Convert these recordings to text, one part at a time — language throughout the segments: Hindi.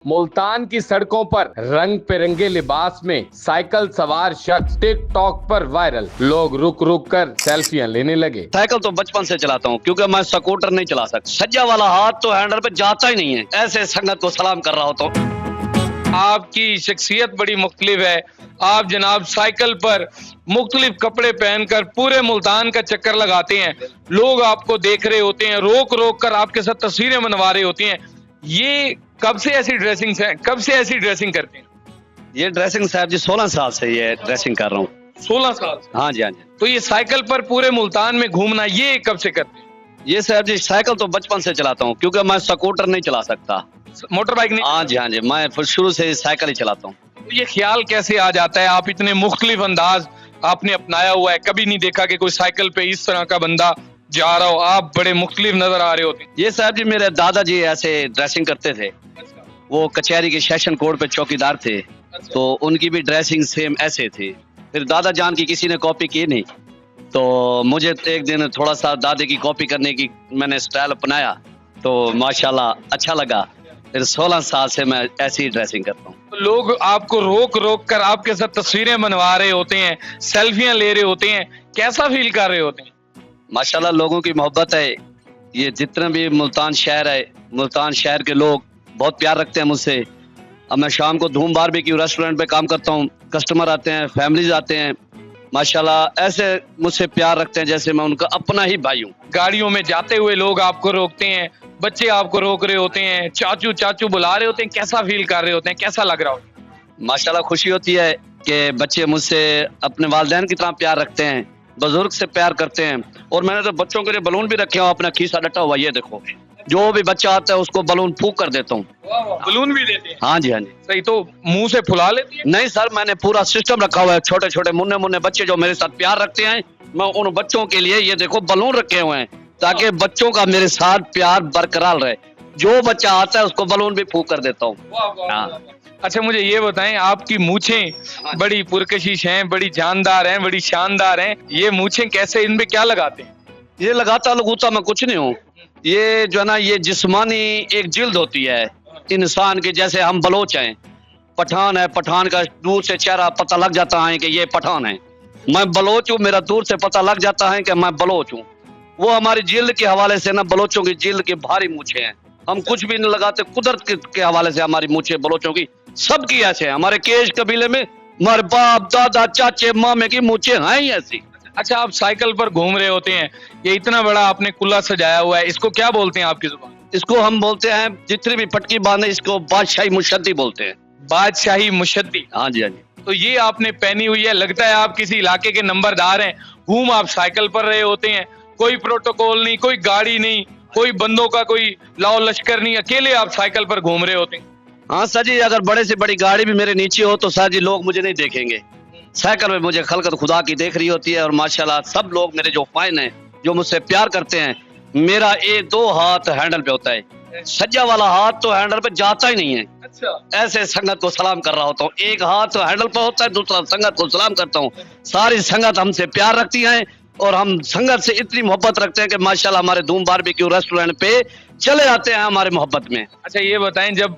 मुल्तान की सड़कों पर रंग बिरंगे लिबास में साइकिल सवार शख्स टिकटॉक पर वायरल। लोग रुक रुक कर सेल्फियां लेने लगे। साइकिल तो बचपन से चलाता हूँ क्योंकि मैं स्कूटर नहीं चला सकता। सज्जा वाला हाथ तो हैंडल पे जाता ही नहीं है। ऐसे संगत को सलाम कर रहा होता हूँ। आपकी शख्सियत बड़ी मुख्तलिफ है। आप जनाब साइकिल पर मुख्तलिफ कपड़े पहनकर पूरे मुल्तान का चक्कर लगाते हैं। लोग आपको देख रहे होते हैं, रोक रोक कर आपके साथ तस्वीरें बनवा रहे होती हैं। ये कब से ऐसी ड्रेसिंग करते हैं? ये ड्रेसिंग साहब जी 16 साल से ये ड्रेसिंग कर रहा हूँ। 16 साल से? हाँ जी, हाँ जी। तो ये साइकिल पर पूरे मुल्तान में घूमना ये कब से करते हैं? ये साहब जी साइकिल तो बचपन से चलाता हूँ क्योंकि मैं स्कूटर नहीं चला सकता। मोटर बाइक नहीं? हाँ जी, हाँ जी। मैं फिर शुरू से साइकिल ही चलाता हूँ। तो ये ख्याल कैसे आ जाता है? आप इतने मुख्तलिफ अंदाज आपने अपनाया हुआ है, कभी नहीं देखा कि कोई साइकिल पे इस तरह का बंदा जा रहा हो। आप बड़े मुख्तलिफ नजर आ रहे होते हैं। ये साहब जी मेरे दादाजी ऐसे ड्रेसिंग करते थे। वो कचहरी के सेशन कोर्ट पे चौकीदार थे, तो उनकी भी ड्रेसिंग सेम ऐसे थी। फिर दादा जान की किसी ने कॉपी की नहीं, तो मुझे एक दिन थोड़ा सा दादे की कॉपी करने की मैंने स्टाइल अपनाया, तो माशाल्लाह अच्छा लगा। फिर 16 साल से मैं ऐसी ड्रेसिंग करता हूँ। तो लोग आपको रोक रोक कर आपके साथ तस्वीरें बनवा रहे होते हैं, सेल्फियां ले रहे होते हैं, कैसा फील कर रहे होते हैं? माशाल्लाह लोगों की मोहब्बत है। ये जितने भी मुल्तान शहर है, मुल्तान शहर के लोग बहुत प्यार रखते हैं मुझसे। अब मैं शाम को धूम बारबेक्यू रेस्टोरेंट पे काम करता हूँ। कस्टमर आते हैं, फैमिलीज आते हैं, माशाल्लाह ऐसे मुझसे प्यार रखते हैं जैसे मैं उनका अपना ही भाई हूँ। गाड़ियों में जाते हुए लोग आपको रोकते हैं, बच्चे आपको रोक रहे होते हैं, चाचू चाचू बुला रहे होते हैं, कैसा फील कर रहे होते हैं, कैसा लग रहा होता है? माशाल्लाह खुशी होती है कि बच्चे मुझसे अपने वालिदैन की तरह प्यार रखते हैं, बुजुर्ग से प्यार करते हैं। और मैंने तो बच्चों के लिए बलून भी रखे हुए, अपना खीसा डटा हुआ, ये देखो। जो भी बच्चा आता है उसको बलून फूंक कर देता हूँ। बलून भी देते हैं? हाँ जी, हाँ जी। सही। तो मुंह से फुला लेती है? नहीं सर, मैंने पूरा सिस्टम रखा हुआ है। छोटे छोटे मुन्ने मुन्ने बच्चे जो मेरे साथ प्यार रखते हैं, मैं उन बच्चों के लिए ये देखो बलून रखे हुए हैं, ताकि बच्चों का मेरे साथ प्यार बरकरार रहे। जो बच्चा आता है उसको बलून भी फूंक कर देता हूँ। हाँ। अच्छा, मुझे ये बताएं, आपकी मूछें बड़ी पुरकशिश हैं, बड़ी जानदार हैं, बड़ी शानदार हैं। ये मूछें कैसे, इनमें क्या लगाते हैं? ये लगाता लगूता मैं कुछ नहीं हूँ। ये जो है ना, ये जिस्मानी एक जिल्द होती है इंसान की। जैसे हम बलोच हैं, पठान है, पठान का दूर से चेहरा पता लग जाता है कि ये पठान है। मैं बलोच हूँ, मेरा दूर से पता लग जाता है कि मैं बलोच हूँ। वो हमारी जिल्द के हवाले से ना, बलोचों की जिल्द की भारी मूछें हैं। हम कुछ भी नहीं लगाते, कुदरत के हवाले से हमारी मूछें बलोचों की सबकी ऐसे है। हमारे केश कबीले में हमारे बाप दादा चाचे मामे की मूछें हैं ही ऐसी। अच्छा, आप साइकिल पर घूम रहे होते हैं, ये इतना बड़ा आपने कुल्ला सजाया हुआ है, इसको क्या बोलते हैं आपकी जुबान? इसको हम बोलते हैं, जितनी भी पटकी बांधे इसको बादशाही मुशद्दी बोलते हैं। बादशाही मुशद्दी? हाँ जी, हाँ जी। तो ये आपने पहनी हुई है, लगता है आप किसी इलाके के नंबरदार हैं। घूम आप साइकिल पर रहे होते हैं, कोई प्रोटोकॉल नहीं, कोई गाड़ी नहीं, कोई बंदों का कोई लाओ लश्कर नहीं, अकेले आप साइकिल पर घूम रहे होते हैं। हाँ सर जी, अगर बड़े से बड़ी गाड़ी भी मेरे नीचे हो तो सर जी लोग मुझे नहीं देखेंगे। साइकिल में मुझे खलकत खुदा की देख रही होती है। और माशाल्लाह सब लोग मेरे जो फैन हैं, जो मुझसे प्यार करते हैं, मेरा ये 2 हाथ हैंडल पे होता है। सज्जा वाला हाथ तो हैंडल पे जाता ही नहीं है। अच्छा। ऐसे संगत को सलाम कर रहा होता हूँ। एक हाथ हैंडल पे होता है, दूसरा संगत को सलाम करता हूँ। सारी संगत हमसे प्यार रखती है और हम संगत से इतनी मोहब्बत रखते हैं कि माशाल्लाह हमारे धूम बारबेक्यू रेस्टोरेंट पे चले आते हैं हमारे मोहब्बत में। अच्छा, ये बताएं, जब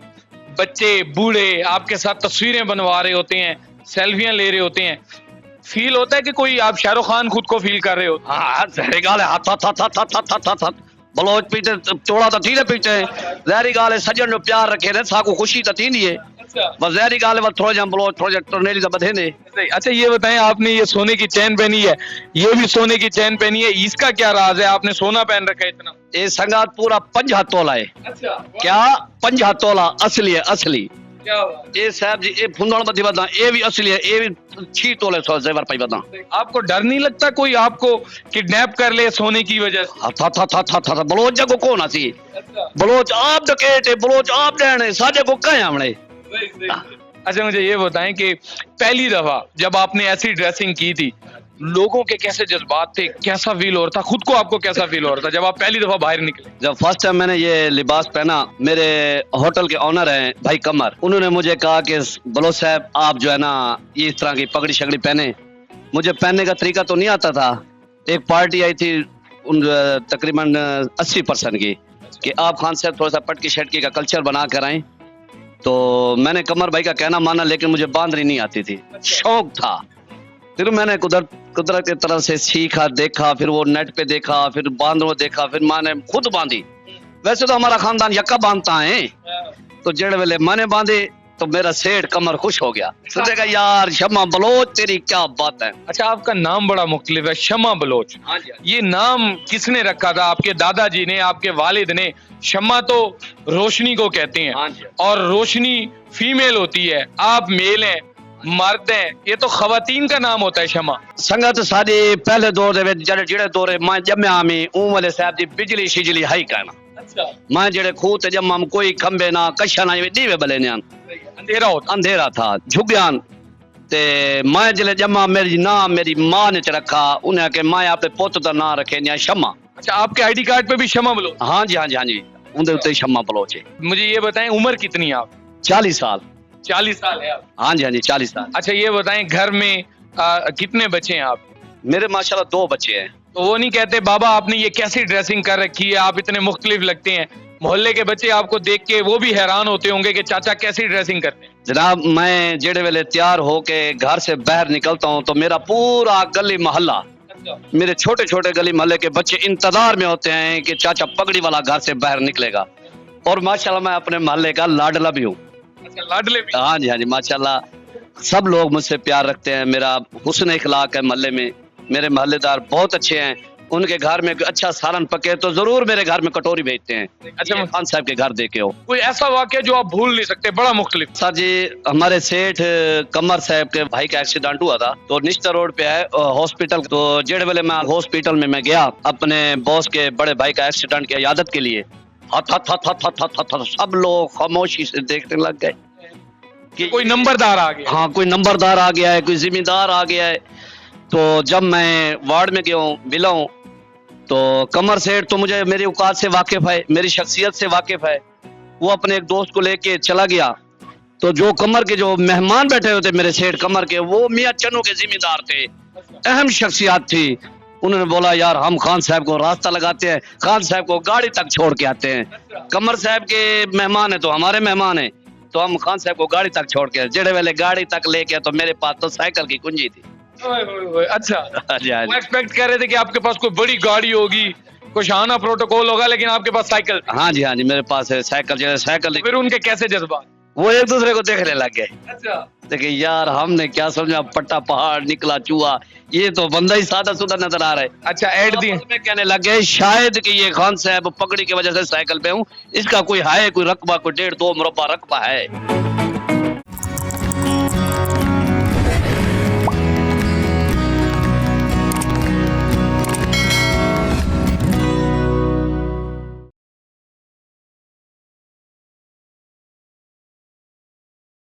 बच्चे बूढ़े आपके साथ तस्वीरें बनवा रहे होते हैं, सेल्फियां ले रहे होते हैं, फील होता है कि कोई आप शाहरुख खान खुद को फील कर रहे हो? हाँ, जहरी गाल है, हाथ हाथ हाथ हाथ हाथ हाथ हाथ हाथ बलोच पीते चोड़ा तो थी पीते हैं। जहरी गाल है, सजन जो प्यार रखे ने साको खुशी तो थी नहीं है। बस जहरी गाल है, बस थोड़ा जा बलोच थोड़ा जा टर्नेली तो बधे ने। अच्छा, ये बताएं, आपने ये सोने की चैन पहनी है, ये भी सोने की चैन पहनी है, इसका क्या राज है? आपने सोना पहन रखा है इतना? ये संगात पूरा 5 तोला है। अच्छा। क्या 5 तोला असली है? असली। क्या बात। ये साहब जी ये फुंदड़ बदी बता, ये भी असली है। ये भी 6 तोले सौ जेवर पाई बता। आपको डर नहीं लगता कोई आपको किडनैप कर ले सोने की वजह से? था था था था था बलोच जगो कौन आसी? बलोच आप डकेट है, बलोच आप डैने साजे को कहे हमने। अच्छा, मुझे ये बताएं कि पहली दफा जब आपने ऐसी ड्रेसिंग की थी, लोगों के कैसे जज्बात थे, कैसा फील हो रहा था, खुद को आपको कैसा फील हो रहा था जब आप पहली दफा बाहर निकले? जब फर्स्ट टाइम मैंने ये लिबास पहना, मेरे होटल के ऑनर हैं भाई कमर, उन्होंने मुझे कहा कि बलोच साहब आप जो है ना ये इस तरह की पगड़ी शगड़ी पहने। मुझे पहनने का तरीका तो नहीं आता था। एक पार्टी आई थी तकरीबन 80% की, कि आप खान साहब थोड़ा सा पटकी शटकी का कल्चर बना कर आए। तो मैंने कमर भाई का कहना माना, लेकिन मुझे बांधनी नहीं आती थी, शौक था। फिर मैंने कुदरत की तरफ से सीखा, देखा, फिर वो नेट पे देखा, फिर बांधो देखा, फिर मैंने खुद बांधी। वैसे तो हमारा खानदान यक्का बांधता है, तो जेड़ वेले मैंने बांधी तो मेरा सेठ कमर खुश हो गया। सोचेगा यार शमा बलोच तेरी क्या बात है। अच्छा, आपका नाम बड़ा मुख्तलिफ है, शमा बलोच। हाँ जी, ये नाम किसने रखा था? आपके दादाजी ने, आपके वालिद ने? शमा तो रोशनी को कहते हैं, हाँ जी। और रोशनी फीमेल होती है, आप मेल हैं, मर्द हैं, ये तो खवातीन का नाम होता है शमा। संगत साडी पहले दौर दे जेड़े दौरे मैं जम्या आमी ऊ वाले साहब दी बिजली शिजली हाई कहना। अच्छा, मैं जेड़े खूह ते जम्मा कोई खंबे ना कशा ना दीवे बले ने अंधेरा होता। अंधेरा था झुग्यान। ते मैं जिले जम्मा मेरी नाम मेरी मां ने च रखा, उन्हें के मैं अपने पुत दा नाम रखे ने शमा। अच्छा, आपके आईडी कार्ड पे भी शमा बलोच? हाँ जी, हाँ जी, हाँ जी, उनके उत्ते शमा बलोच है। मुझे ये बताएं, उम्र कितनी है आप? 40 साल। 40 साल है आप? हाँ जी, हाँ जी, 40 साल। अच्छा, ये बताएं, घर में कितने बच्चे हैं आप? मेरे माशाल्लाह 2 बच्चे हैं। तो वो नहीं कहते बाबा आपने ये कैसी ड्रेसिंग कर रखी है, आप इतने मुख्तलिफ लगते हैं? मोहल्ले के बच्चे आपको देख के वो भी हैरान होते होंगे कि चाचा कैसी ड्रेसिंग करते हैं। जनाब मैं जेड़े वेले तैयार होके घर से बाहर निकलता हूँ तो मेरा पूरा गली मोहल्ला, मेरे छोटे छोटे गली मोहल्ले के बच्चे इंतजार में होते हैं कि चाचा पगड़ी वाला घर से बाहर निकलेगा। और माशाल्लाह मैं अपने मोहल्ले का लाडला भी हूँ। अच्छा, लाडले भी? हाँ जी, हाँ जी, माशाल्लाह सब लोग मुझसे प्यार रखते हैं। मेरा हुस्न इखलाक है मोहल्ले में, मेरे मोहल्लेदार बहुत अच्छे हैं। उनके घर में अच्छा सालन पके तो जरूर मेरे घर में कटोरी भेजते हैं। अच्छा, खान साहब के घर देखे हो कोई ऐसा वाक्य जो आप भूल नहीं सकते, बड़ा मुख्तलिफ? सर जी, हमारे सेठ कमर साहब के भाई का एक्सीडेंट हुआ था, तो निश्ता रोड पे है हॉस्पिटल। तो जेड़ वेले मैं हॉस्पिटल में मैं गया अपने बॉस के बड़े भाई का एक्सीडेंट की इयादत के लिए। हथ हथ हथ हथ हथ हथ हथ सब लोग खामोशी से देखने लग गए कि कोई नंबरदार आ गया। हाँ, कोई नंबरदार आ गया है, कोई जिम्मेदार आ गया है। तो जब मैं वार्ड में गया हूँ बिला हूँ, तो कमर सेठ तो मुझे मेरी औकात से वाकिफ है, मेरी शख्सियत से वाकिफ है। वो अपने एक दोस्त को लेके चला गया। तो जो कमर के जो मेहमान बैठे हुए थे मेरे सेठ कमर के, वो मियाँ चन्नू के जिम्मेदार थे, अहम शख्सियत थी। उन्होंने बोला यार हम खान साहब को रास्ता लगाते हैं, खान साहब को गाड़ी तक छोड़ के आते हैं। कमर साहब के मेहमान है तो हमारे मेहमान है, तो हम खान साहब को गाड़ी तक छोड़ के, जेड़े वेले गाड़ी तक लेके, तो मेरे पास तो साइकिल की कुंजी थी। अच्छा, हाँ जी, हाँ जी। वो एक्सपेक्ट कर रहे थे कि आपके पास कोई बड़ी गाड़ी होगी, कुछ आना प्रोटोकॉल होगा, लेकिन आपके पास साइकिल थी। हाँ जी, हाँ जी, मेरे पास है साइकिल। जो साइकिल फिर उनके कैसे जज्बात? वो एक दूसरे को देखने लग गए। अच्छा, देखिए यार हमने क्या समझा, पट्टा पहाड़ निकला चूहा, ये तो बंदा ही सादा सुदा नजर आ रहा है। अच्छा, ऐड दी। में कहने लग गए शायद कि ये खान साहब पगड़ी की वजह से साइकिल पे हूँ, इसका कोई है, कोई रकबा, कोई 1.5-2 मुरब्बा रकबा है।